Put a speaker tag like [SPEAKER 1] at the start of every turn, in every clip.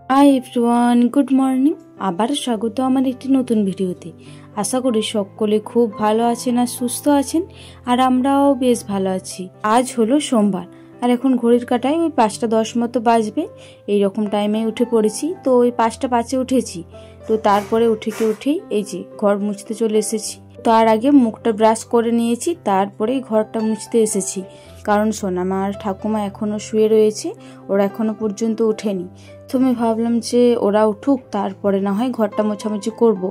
[SPEAKER 1] Hi everyone, good morning. আবার স্বাগত আমার একটি নতুন ভিডিওতে। আশা করি সকলে খুব ভালো আছেন আর সুস্থ আছেন, আর আমরাও বেশ ভালো আছি। আজ হলো সোমবার, আর এখন ঘড়ির কাঁটায় ওই 5:10 মতো বাজবে। এইরকম টাইমে উঠে পড়েছি, তো ওই 5:05 উঠেছি। তো তারপরে উঠেই এই যে ঘর মুছতে চলে এসেছি। তার আগে মুখটা ব্রাশ করে নিয়েছি, তারপরেই ঘরটা মুছতে এসেছি। কারণ সোনামা আর ঠাকুমা এখনো শুয়ে রয়েছে, ওরা এখনো পর্যন্ত ওঠেনি। তো আমি ভাবলাম যে ওরা উঠুক, তারপরে না হয় ঘরটা মোছামুছি করব,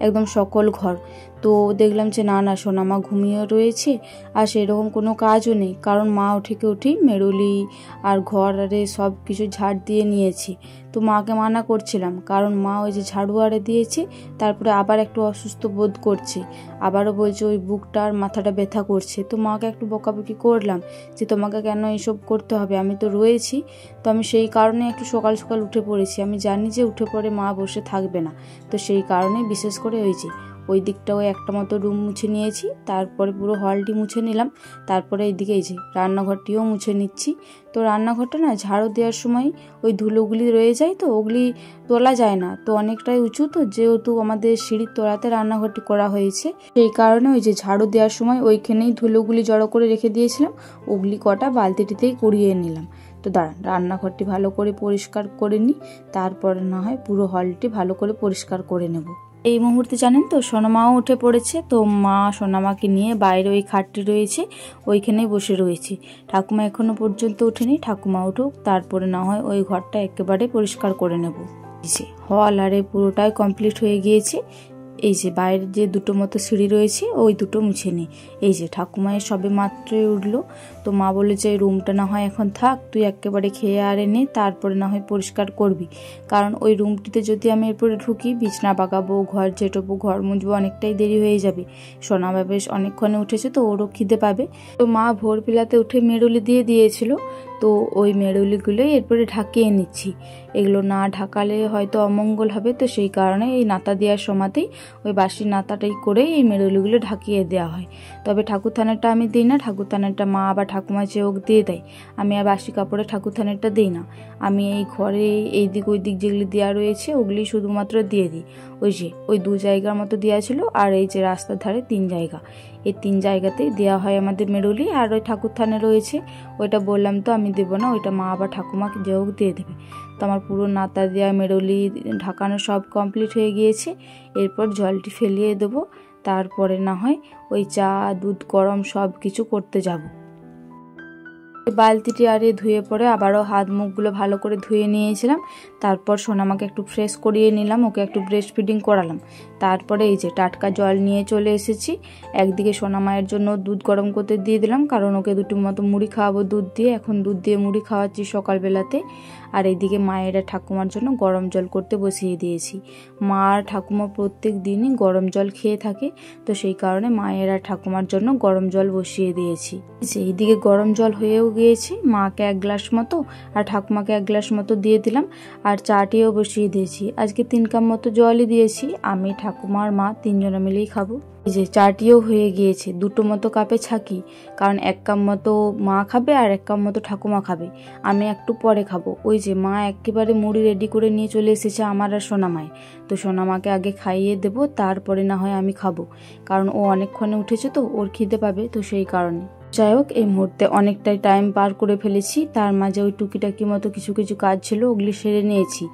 [SPEAKER 1] একদম সকল ঘর। তো দেখলাম যে না, সোনামা ঘুমিয়ে রয়েছে, আর সেরকম কোনো কাজও নেই। কারণ মা উঠেই মেরুলি আর ঘর আরে সব কিছু ঝাড় দিয়ে নিয়েছি। তো মাকে মানা করছিলাম, কারণ মা ওই যে ঝাড়ু আরে দিয়েছে, তারপরে আবার একটু অসুস্থ বোধ করছে, আবারও বলছে ওই বুকটা আর মাথাটা ব্যথা করছে। তো মাকে একটু বকাবকি করলাম যে তোমাকে কেন এইসব করতে হবে, আমি তো রয়েছি। তো আমি সেই কারণে একটু সকাল সকাল উঠে পড়েছি। আমি জানি যে উঠে পড়ে মা বসে থাকবে না, তো সেই কারণে বিশেষ করে ওই দিকটাও একটা মতো রুম মুছে নিয়েছি, তারপরে পুরো হলটি মুছে নিলাম। তারপরে এইদিকে এই যে রান্নাঘরটিও মুছে নিচ্ছি। তো রান্নাঘরটা না ঝাড়ু দেওয়ার সময় ওই ধুলোগুলি রয়ে যায়, তো ওগুলি তোলা যায় না। তো অনেকটাই উঁচু, তো যেহেতু আমাদের সিঁড়ির তলাতে রান্নাঘরটি করা হয়েছে, সেই কারণে ওই যে ঝাড়ু দেওয়ার সময় ওইখানেই ধুলোগুলি জড়ো করে রেখে দিয়েছিলাম, ওগুলি কটা বালতিটিতেই কুড়িয়ে নিলাম। তো দাঁড়ান, রান্নাঘরটি ভালো করে পরিষ্কার করে নিই, তারপরে না হয় পুরো হলটি ভালো করে পরিষ্কার করে নেব। এই মুহূর্তে জানেন তো সোনামাও উঠে পড়েছে। তো মা সোনামাকে নিয়ে বাইরে ওই খাটটি রয়েছে, ওইখানেই বসে রয়েছে। ঠাকুমা এখনো পর্যন্ত ওঠেনি, ঠাকুমা উঠুক, তারপরে না হয় ওই ঘরটা একেবারে পরিষ্কার করে নেব। হল আরে পুরোটাই কমপ্লিট হয়ে গিয়েছে। এই যে বাইরের যে দুটো মতো সিঁড়ি রয়েছে, ওই দুটো মুছে নিই। এই যে ঠাকুমায়ের সবে মাত্রই উঠলো, তো মা বলে যে রুমটা না হয় এখন থাক, তুই একেবারে খেয়ে আরে নে, তারপরে না হয় পরিষ্কার করবি। কারণ ওই রুমটিতে যদি আমি এরপরে ঢুকি, বিছনা বাগাবো, ঘর ঝেঁটবো, ঘর মুছবো, অনেকটাই দেরি হয়ে যাবে। সোনামা বেশ অনেকক্ষণে উঠেছে, তো ওরও খিদে পাবে। তো মা ভোর বেলাতে উঠে মেরুলি দিয়ে দিয়েছিল, তো ওই মেরুলিগুলোই এরপরে ঢাকিয়ে নিচ্ছি। এগুলো না ঢাকালে হয়তো অমঙ্গল হবে, তো সেই কারণে এই নাতা দেওয়ার সময়তেই ওই বাসি নাতাটাই করে এই মেরুলিগুলো ঢাকিয়ে দেওয়া হয়। তবে ঠাকুর থানেরটা আমি দিই না, ঠাকুর থানেরটা মা আবার ঠাকুমা চেয়েও দিয়ে দেয়। আমি আর বাসি কাপড়ে ঠাকুর থানেরটা দিই না। আমি এই ঘরে এই দিক ওই দিক যেগুলি দেওয়া রয়েছে, ওগুলি শুধুমাত্র দিয়ে দিই। ওই 2 জায়গার মতো দেওয়া ছিল, আর এই যে রাস্তার ধারে 3 জায়গা, এই 3 জায়গাতেই দেওয়া হয় আমাদের মেরুলি। আর ওই ঠাকুর থানে রয়েছে, ওইটা বললাম তো আমি দেবো না, ওইটা মা আবার ঠাকুমাকে যেও দিয়ে দেবে। তো আমার পুরো নাতা দেওয়া মেরুলি ঢাকানো সব কমপ্লিট হয়ে গিয়েছে। এরপর জলটি ফেলিয়ে দেবো, তারপরে না হয় ওই চা দুধ গরম সব কিছু করতে যাব। বালতিটি আরে ধুয়ে পরে আবারও হাত মুখগুলো ভালো করে ধুয়ে নিয়েছিলাম। তারপর সোনামাকে একটু ফ্রেশ করিয়ে নিলাম, ওকে একটু ব্রেস্ট ফিডিং করালাম। তারপরে এই যে টাটকা জল নিয়ে চলে এসেছি। একদিকে সোনামায়ের জন্য দুধ গরম করতে দিয়ে দিলাম, কারণ ওকে দুটো মতো মুড়ি খাওয়াবো দুধ দিয়ে, এখন দুধ দিয়ে মুড়ি খাওয়াচ্ছি সকালবেলাতে। আর এইদিকে মায়ের আর ঠাকুমার জন্য গরম জল করতে বসিয়ে দিয়েছি। মা আর ঠাকুমা প্রত্যেক দিনই গরম জল খেয়ে থাকে, তো সেই কারণে মায়ের আর ঠাকুমার জন্য গরম জল বসিয়ে দিয়েছি। এইদিকে গরম জল হয়েও গিয়েছে, মাকে 1 গ্লাস মতো আর ঠাকুমাকে 1 গ্লাস মতো দিয়ে দিলাম, আর চাটিও বসিয়ে দিয়েছি। আজকে 3 কাপ মতো জলই দিয়েছি, আমি ঠাকুমা আর মা 3 জনে মিলেই খাবো। এই যে চাটিও হয়ে গিয়েছে, 2টো মতো কাপে ছাকি, কারণ 1 কাপ মতো মা খাবে আর 1 কাপ মতো ঠাকুমা খাবে, আমি একটু পরে খাবো। ওই যে মা একেবারে মুড়ি রেডি করে নিয়ে চলে এসেছে আমার আর সোনামায়। তো সোনামাকে আগে খাইয়ে দেবো, তারপরে না হয় আমি খাবো, কারণ ও অনেকক্ষণে উঠেছে, তো ওর খিদে পাবে, তো সেই কারণে। যাই হোক, এই মুহূর্তে অনেকটাই টাইম পার করে ফেলেছি। তার মাঝে ওই টুকিটাকি মতো কিছু কিছু কাজ ছিল, ওগুলি সেরে নিয়েছি।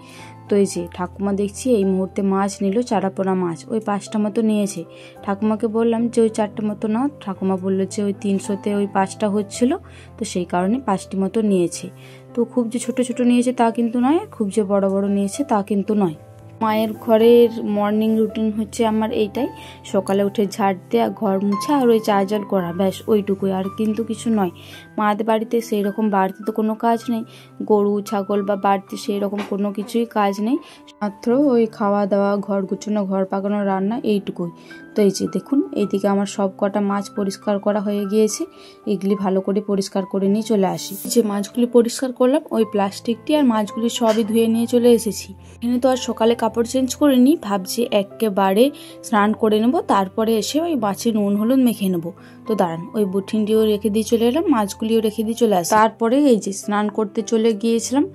[SPEAKER 1] তো এই যে ঠাকুমা দেখছি এই মুহূর্তে মাছ নিল, চারাপোনা মাছ, ওই 5টা মতো নিয়েছে। ঠাকুমাকে বললাম যে ওই 4টে মতো নাও, ঠাকুমা বললো যে ওই 300-তে ওই 5টা হচ্ছিল, তো সেই কারণে 5টি মতো নিয়েছে। তো খুব যে ছোট ছোট নিয়েছে তা কিন্তু নয়, খুব যে বড় বড় নিয়েছে তা কিন্তু নয়। মায়ের ঘরের মর্নিং রুটিন হচ্ছে আমার এইটাই, সকালে উঠে ঝাড় দেওয়া, ঘর মুছা, আর ওই চা জল করা, ব্যাস ওইটুকুই, আর কিন্তু কিছু নয়। মাদের বাড়িতে সেই রকম বাড়তি তো কোনো কাজ নেই, গরু ছাগল বা বাড়তি সেই রকম কোনো কিছুই কাজ নেই, মাত্র ওই খাওয়া দাওয়া, ঘর গুছানো, ঘর পাকানো, রান্না, এইটুকুই। তো এই যে দেখুন, এইদিকে আমার সব কটা মাছ পরিষ্কার করা হয়ে গিয়েছে। এগুলি ভালো করে পরিষ্কার করে নিয়ে চলে আসি। যে মাছগুলি পরিষ্কার করলাম, ওই প্লাস্টিকটি আর মাছগুলি সবই ধুয়ে নিয়ে চলে এসেছি। এখানে তো আর সকালে কাপড় চেঞ্জ করে নিই, ভাবছি একেবারে স্নান করে নেব, তারপরে এসে ওই মাছে নুন হলুদ মেখে নেবো। তো তো দাঁড়ান ওই বুটিনটিও রেখে দিয়ে চলে এলাম, মাছগুলিও রেখে দিয়ে চলে আসি। তারপরে এই যে স্নান করতে চলে গিয়েছিলাম,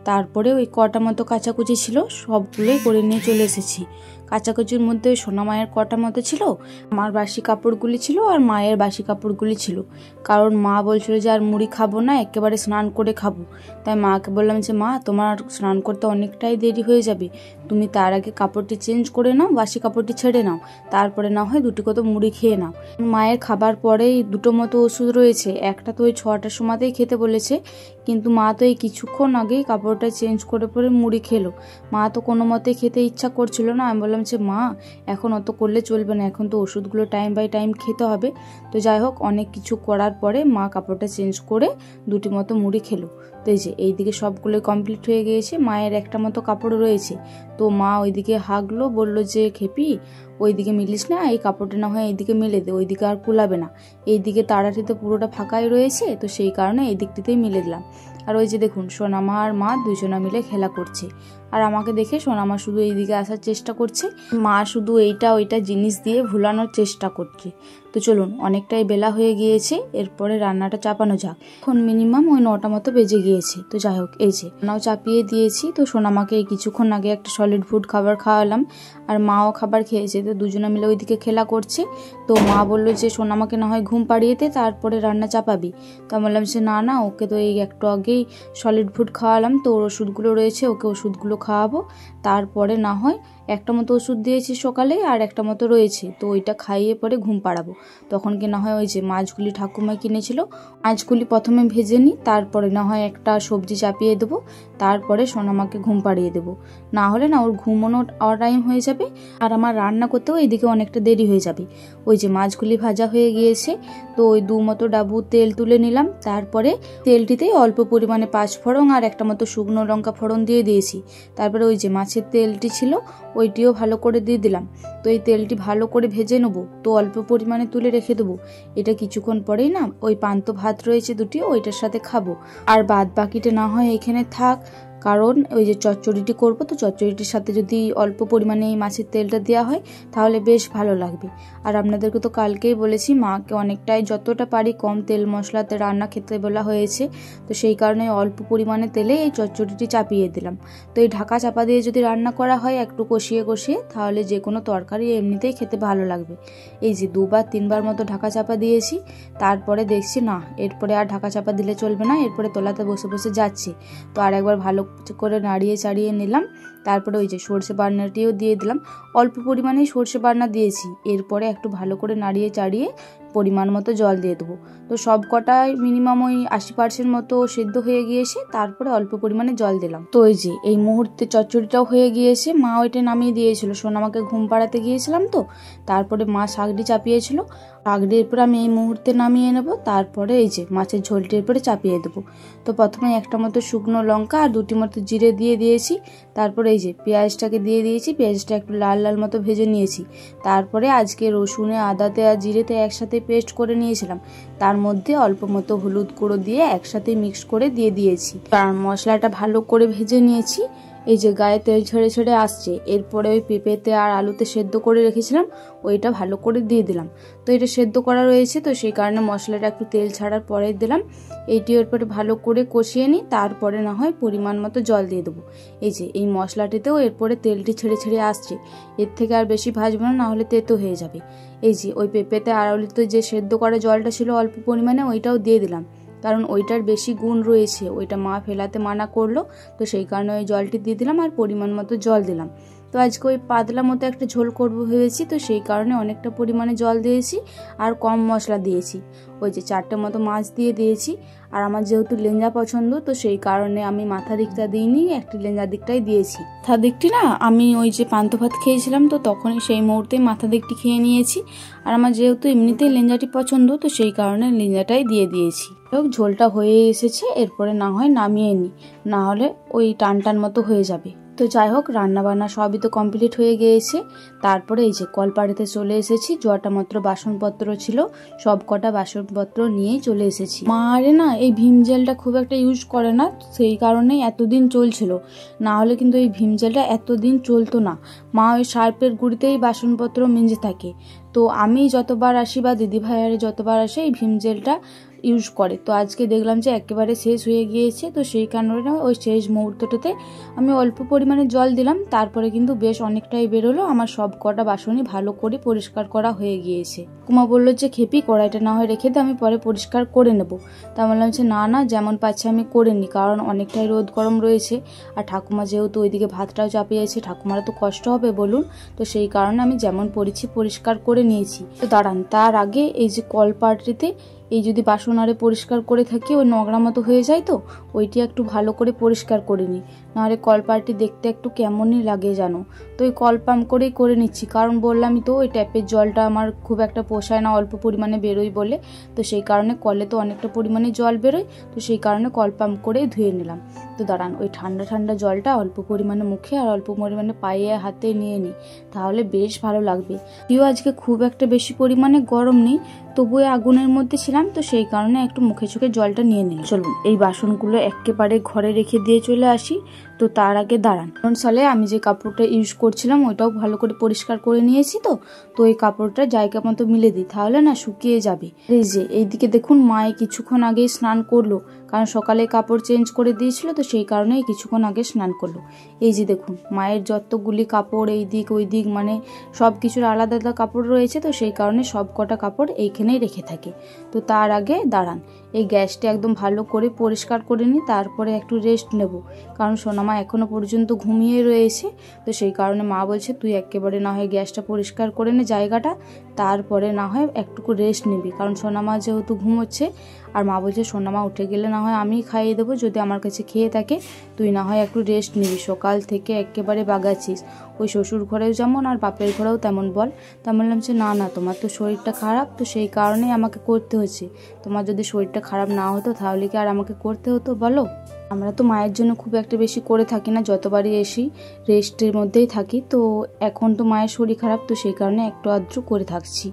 [SPEAKER 1] তারপরে ওই কটা মতো কাচাকুচি ছিল সবগুলোই করে নিয়ে চলে এসেছি। কাচাকুচির মধ্যে ওই সোনা মায়ের কটা মতো ছিল, আমার বাসি কাপড়গুলি ছিল আর মায়ের বাসি কাপড়গুলি ছিল। কারণ মা বলছিল যে আর মুড়ি খাবো না, একেবারে স্নান করে খাবো। তাই মাকে বললাম যে মা তোমার স্নান করতে অনেকটাই দেরি হয়ে যাবে, তুমি তার আগে কাপড়টি চেঞ্জ করে নাও, বাসি কাপড়টি ছেড়ে নাও, তারপরে না হয় দুটি কত মুড়ি খেয়ে নাও। মায়ের খাবার পরেই দুটো মতো ওষুধ রয়েছে, একটা তো ওই 6টার সময়তেই খেতে বলেছে, কিন্তু মা তো এই কিছুক্ষণ আগেই কাপড়টা চেঞ্জ করে পরে মুড়ি খেলো। মা তো কোনো মতে খেতে ইচ্ছা করছিল না। আমি বললাম যে মা এখন অত করলে চলবে না, এখন তো ওষুধগুলো টাইম বাই টাইম খেতে হবে। তো যাই হোক অনেক কিছু করার পরে মা কাপড়টা চেঞ্জ করে দুটি মতো মুড়ি খেলো। তো এই যে এইদিকে সবগুলো কমপ্লিট হয়ে গিয়েছে, মায়ের একটা মতো কাপড় রয়েছে। তো মা ওইদিকে হাগলো, বললো যে খেপি ওইদিকে মিলিস না, এই কাপড়টা না হয় এইদিকে মেলে দে, ওইদিকে আর কুলাবে না, এইদিকে তাড়াটিতে পুরোটা ফাঁকাই রয়েছে, তো সেই কারণে এই দিকটিতেই মিলে দিলাম। আর ওই যে দেখুন সোনামা আর মা দুজনা মিলে খেলা করছে, আর আমাকে দেখে সোনামা শুধু এইদিকে আসার চেষ্টা করছে, মা শুধু এইটা ওইটা জিনিস দিয়ে ভুলানোর চেষ্টা করছে। তো চলুন অনেকটাই বেলা হয়ে গিয়েছে, এরপরে রান্নাটা চাপানো যাক। এখন মিনিমাম ওই 9টা মতো বেজে গিয়েছে। তো যাই হোক এই যে রান্নাও চাপিয়ে দিয়েছি। তো সোনামাকে এই কিছুক্ষণ আগে একটা সলিড ফুড খাবার খাওয়ালাম, আর মাও খাবার খেয়েছে। তো দুজনে মিলে ওইদিকে খেলা করছে। তো মা বললো যে সোনামাকে না হয় ঘুম পাড়িয়ে দে, তারপরে রান্না চাপাবি। তো আমি বললাম যে না না, ওকে তো এই একটু আগেই সলিড ফুড খাওয়ালাম, তো ওর ওষুধগুলো রয়েছে, ওকে ওষুধগুলো খাওয়াবো, তারপরে না হয় একটা মতো ওষুধ দিয়েছি সকালে আর একটা মতো রয়েছে, তো ওইটা খাইয়ে পরে ঘুম পাড়াবো। তখন কি না হয় ওই যে মাছগুলি ঠাকুমা কিনেছিল, মাছগুলি প্রথমে ভেজে নিই, তারপরে না হয় একটা সবজি চাপিয়ে দেবো, তারপরে সোনামাকে ঘুম পাড়িয়ে দেবো। না হলে না ওর ঘুমোনো টাইম হয়ে যাবে, আর আমার রান্না করতেও এইদিকে অনেকটা দেরি হয়ে যাবে। ওই যে মাছগুলি ভাজা হয়ে গিয়েছে, তো ওই 2 মতো ডাবু তেল তুলে নিলাম, তারপরে তেলটিতে অল্প পরিমাণে 5 ফোড়ন আর একটা মতো শুকনো লঙ্কা ফোড়ন দিয়ে দিয়েছি। তারপরে ওই যে মাছের তেলটি ছিল ওইটিও ভালো করে দিয়ে দিলাম। তো এই তেলটি ভালো করে ভেজে নেবো, তো অল্প পরিমাণে তুলে রেখে দেবো। এটা কিছুক্ষণ পরেই না ওই পান্তা ভাত রয়েছে দুটি, ওইটার সাথে খাবো। আর বাদ বাকিটা না হয় এখানে থাক, কারণ ওই যে চচ্চড়িটি করবো, তো চচ্চড়িটির সাথে যদি অল্প পরিমাণে এই মাছের তেলটা দেওয়া হয় তাহলে বেশ ভালো লাগবে। আর আপনাদেরকে তো কালকেই বলেছি মাকে অনেকটাই যতটা পারি কম তেল মশলাতে রান্না খেতে বলা হয়েছে, তো সেই কারণে অল্প পরিমাণে তেলে এই চচ্চড়িটি চাপিয়ে দিলাম। তো এই ঢাকা চাপা দিয়ে যদি রান্না করা হয় একটু কষিয়ে কষিয়ে, তাহলে যে কোনো তরকারি এমনিতেই খেতে ভালো লাগবে। এই যে 2-3বার মতো ঢাকা চাপা দিয়েছি, তারপরে দেখছি না এরপরে আর ঢাকা চাপা দিলে চলবে না, এরপরে তলাতে বসে বসে যাচ্ছে। তো আর একবার ভালো করে নাড়িয়ে চাড়িয়ে নিলাম, তারপরে ওই যে সর্ষে বাটনাটিও দিয়ে দিলাম, অল্প পরিমাণেই সর্ষে বাটনা দিয়েছি। এরপরে একটু ভালো করে নাড়িয়ে চাড়িয়ে পরিমাণ মতো জল দিয়ে দেবো। তো সব কটাই মিনিমাম ওই 80% মতো সেদ্ধ হয়ে গিয়েছে, তারপরে অল্প পরিমাণে জল দিলাম। তো ওই যে এই মুহূর্তে চচ্চড়িটাও হয়ে গিয়েছে, মা ওইটা নামিয়ে দিয়েছিল, সোনামাকে ঘুম পাড়াতে গিয়েছিলাম, তো তারপরে মা শাকটি চাপিয়েছিল, শাকটির এরপরে আমি এই মুহূর্তে নামিয়ে নেব, তারপরে এই যে মাছের ঝোলটির উপরে চাপিয়ে দেবো। তো প্রথমে একটা মতো শুকনো লঙ্কা আর 2টি মতো জিরে দিয়ে দিয়েছি, তারপরে এই যে পেঁয়াজটাকে দিয়ে দিয়েছি, পেঁয়াজটা একটু লাল লাল মতো ভেজে নিয়েছি। তারপরে আজকে রসুনে আদাতে আর জিরেতে একসাথে পেস্ট করে নিয়েছিলাম, তার মধ্যে অল্প মতো হলুদ গুঁড়ো দিয়ে একসাথে মিক্স করে দিয়ে দিয়েছি। আর মশলাটা ভালো করে ভেজে নিয়েছি, এই যে গায়ে তেল ছেড়ে ছেড়ে আসছে। এরপরে ওই পেঁপেতে আর আলুতে সেদ্ধ করে রেখেছিলাম, ওইটা ভালো করে দিয়ে দিলাম। তো এটা সেদ্ধ করা রয়েছে, তো সেই কারণে মশলাটা একটু তেল ছাড়ার পরে দিলাম। এইটি এরপরে ভালো করে কষিয়ে নিই, তারপরে না হয় পরিমাণ মতো জল দিয়ে দেবো। এই যে এই মশলাটিতেও এরপরে তেলটি ছেড়ে ছেড়ে আসছে, এর থেকে আর বেশি ভাজবো না, নাহলে তেতো হয়ে যাবে। এই যে ওই পেঁপেতে আর আলুতে যে সেদ্ধ করা জলটা ছিল অল্প পরিমাণে, ওইটাও দিয়ে দিলাম, কারণ ওইটার বেশি গুণ রয়েছে, ওইটা মা ফেলাতে মানা করলো, তো সেই কারণে ওই জলটি দিয়ে দিলাম আর পরিমাণ মতো জল দিলাম। তো আজকে ওই পাতলা মতো একটা ঝোল করবো ভেবেছি, তো সেই কারণে অনেকটা পরিমাণে জল দিয়েছি আর কম মশলা দিয়েছি। ওই যে 4টে মতো মাছ দিয়ে দিয়েছি, আর আমার যেহেতু লেঞ্জা পছন্দ, তো সেই কারণে আমি মাথা দিকটা দিইনি, একটি লেঞ্জা দিকটাই দিয়েছি। মাথা দিকটি না আমি ওই যে পান্তা ভাত খেয়েছিলাম, তো তখনই সেই মুহূর্তে মাথা দিকটি খেয়ে নিয়েছি, আর আমার যেহেতু এমনিতেই লেঞ্জাটি পছন্দ, তো সেই কারণে লেঞ্জাটাই দিয়ে দিয়েছি। ঝোলটা হয়ে এসেছে, এরপরে না হয় নামিয়ে নিই, না হলে ওই টান টান মতো হয়ে যাবে। তো যাই হোক, রান্নাবান্না সবই তো কমপ্লিট হয়ে গিয়েছে। তারপরে এই যে কলপাড়িতে চলে এসেছি, জটা মাত্র বাসনপত্র ছিল, সব কটা বাসনপত্র নিয়েই চলে এসেছি। মা আরে না এই ভীম জেলটা খুব একটা ইউজ করে না, সেই কারণেই এতদিন চলছিল, না হলে কিন্তু এই ভীম জেলটা এতদিন চলতো না। মা ওই সার্ফের গুঁড়িতেই বাসনপত্র মেজে থাকে। তো আমি যতবার আসি বা দিদিভাইয়ারে যতবার আসে এই ভীম জেলটা ইউজ করে। তো আজকে দেখলাম যে একেবারে শেষ হয়ে গিয়েছে, তো সেই কারণে ওই শেষ মুহূর্তটাতে আমি অল্প পরিমাণে জল দিলাম। তারপরে কিন্তু বেশ অনেকটাই বেরোলো, আমার সব কটা বাসনই ভালো করে পরিষ্কার করা হয়ে গিয়েছে। কুমা বললো যে খেপি কড়াইটা না হয় রেখে দে, আমি পরে পরিষ্কার করে নেবো। তা বললাম যে না না, যেমন পাচ্ছি আমি করে নিই, কারণ অনেকটাই রোদ গরম রয়েছে, আর ঠাকুমা যেহেতু ওইদিকে ভাতটাও চাপিয়েছে, ঠাকুমারও তো কষ্ট হবে বলুন। তো সেই কারণে আমি যেমন পড়েছি পরিষ্কার করে নিয়েছি। তো দাঁড়ান, তার আগে এই যে কলপাটিতে এই যদি বাসন আরে পরিষ্কার করে থাকি ওই নোংরা মতো হয়ে যায়, তো ওইটি একটু ভালো করে পরিষ্কার করে নিই, নাহলে কলপাটি দেখতে একটু কেমনই লাগে জানো। তো ওই কল পাম্প করেই করে নিচ্ছি, কারণ বললামই তো ওই ট্যাপের জলটা আমার খুব একটা পোষায় না, অল্প পরিমাণে বেরোয় বলে। তো সেই কারণে কলে তো অনেকটা পরিমাণে জল বেরোয়, তো সেই কারণে কল পাম্প করেই ধুয়ে নিলাম। তো দাঁড়ান, ওই ঠান্ডা ঠান্ডা জলটা অল্প পরিমাণে মুখে আর অল্প পরিমাণে পায়ে হাতে নিয়ে নিই, তাহলে বেশ ভালো লাগবে। কেউ আজকে খুব একটা বেশি পরিমাণে গরম নেই, তবুও আগুনের মধ্যে ছিলাম, তো সেই কারণে একটু মুখে চোখে জলটা নিয়ে নিলাম। চলুন এই বাসনগুলো একেবারে ঘরে রেখে দিয়ে চলে আসি। তো তার আগে দাঁড়ান, কারণ সালে আমি যে কাপড়টা ইউজ করছিলাম ওইটাও ভালো করে পরিষ্কার করে নিয়েছি। তো এই কাপড়টা জায়গা মতো মিলে দিই, তাহলে না শুকিয়ে যাবে। এই যে এইদিকে দেখুন, মায়ে কিছুক্ষণ আগেই স্নান করলো, কারণ সকালে কাপড় চেঞ্জ করে দিয়েছিল, তো সেই কারণেই কিছুক্ষণ আগে স্নান করলো। এই যে দেখুন, মায়ের যতগুলি কাপড় এই দিক ওই দিক মানে সব কিছুর আলাদা আলাদা কাপড় রয়েছে, তো সেই কারণে সব কটা কাপড় এইখানেই রেখে থাকে। তো তার আগে দাঁড়ান, এই গ্যাসটা একদম ভালো করে পরিষ্কার করে নিই, তারপরে একটু রেস্ট নেব, কারণ সোনামা এখনো পর্যন্ত ঘুমিয়ে রয়েছে। তো সেই কারণে মা বলছে তুই একেবারে না হয় গ্যাসটা পরিষ্কার করে নে জায়গাটা, তারপরে না হয় একটুকু রেস্ট নিবি, কারণ সোনামা যেহেতু ঘুমোচ্ছে। আর মা বলছে সোনামা উঠে গেলে না হয় আমি খাইয়ে দেবো, যদি আমার কাছে খেয়ে থাকে, তুই না হয় একটু রেস্ট নিবি, সকাল থেকে একেবারে বাগাচ্ছিস, ওই শ্বশুর ঘরেও যেমন আর বাপের ঘরেও তেমন বল। তা বললাম যে না না, তোমার তো শরীরটা খারাপ, তো সেই কারণেই আমাকে করতে হচ্ছে। তোমার যদি শরীরটা খারাপ না হতো তাহলে কি আর আমাকে করতে হতো বলো? আমরা তো মায়ের জন্য খুব একটা বেশি করে থাকি না, যতবারই এসি রেস্টের মধ্যেই থাকি। তো এখন তো মায়ের শরীর খারাপ, তো সেই কারণে একটু আধটু করে থাকছি।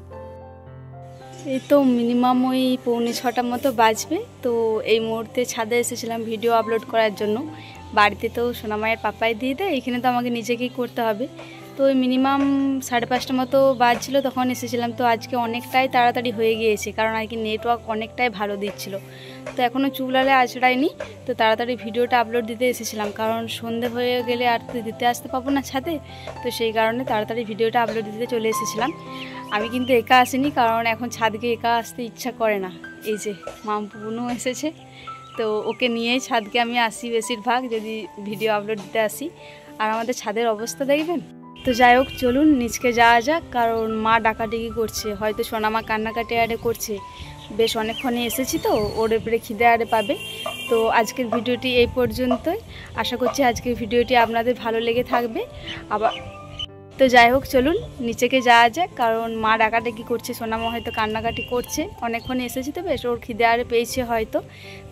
[SPEAKER 2] এই তো মিনিমাম ওই 6:45 মতো বাজবে। তো এই মুহূর্তে ছাদে এসেছিলাম ভিডিও আপলোড করার জন্য। বাড়িতে তো সোনামায়ের পাপাই দিয়ে দেয়, এখানে তো আমাকে নিজেকেই করতে হবে। তো ওই মিনিমাম 5:30 মতো বাজছিল তখন এসেছিলাম। তো আজকে অনেকটাই তাড়াতাড়ি হয়ে গিয়েছে, কারণ আর কি নেটওয়ার্ক অনেকটাই ভালো দিচ্ছিল। তো এখনও চুলালে আছড়াইনি, তো তাড়াতাড়ি ভিডিওটা আপলোড দিতে এসেছিলাম, কারণ সন্ধে হয়ে গেলে আর তো দিতে আসতে পাবো না ছাদে। তো সেই কারণে তাড়াতাড়ি ভিডিওটা আপলোড দিতে চলে এসেছিলাম। আমি কিন্তু একা আসিনি, কারণ এখন ছাদকে একা আসতে ইচ্ছা করে না। এই যে মামপুনও এসেছে, তো ওকে নিয়েই ছাদকে আমি আসি বেশিরভাগ, যদি ভিডিও আপলোড দিতে আসি। আর আমাদের ছাদের অবস্থা দেখবেন। তো যাই হোক, চলুন নিচকে যাওয়া যাক, কারণ মা ডাকাডাকি করছে, হয়তো সোনামা কান্নাকাটি আরে করছে। বেশ অনেকক্ষণে এসেছি, তো ওর উপরে খিদে আরে পাবে। তো আজকের ভিডিওটি এই পর্যন্তই। আশা করছি আজকের ভিডিওটি আপনাদের ভালো লেগে থাকবে। আবার তো যাই হোক, চলুন নিচেকে যাওয়া যাক, কারণ মা ডাকাডাকি করছে, সোনামা হয়তো কান্নাকাটি করছে। অনেকক্ষণে এসেছি তো বেশ ওর খিদে আরে পেয়েছে হয়তো।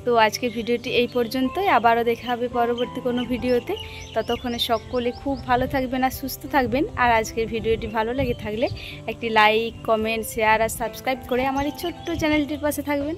[SPEAKER 2] তো আজকের ভিডিওটি এই পর্যন্তই, আবারও দেখা হবে পরবর্তী কোনো ভিডিওতে। ততক্ষণে সকলে খুব ভালো থাকবেন আর সুস্থ থাকবেন। আর আজকের ভিডিওটি ভালো লেগে থাকলে একটি লাইক, কমেন্ট, শেয়ার আর সাবস্ক্রাইব করে আমার এই ছোট্ট চ্যানেলটির পাশে থাকবেন।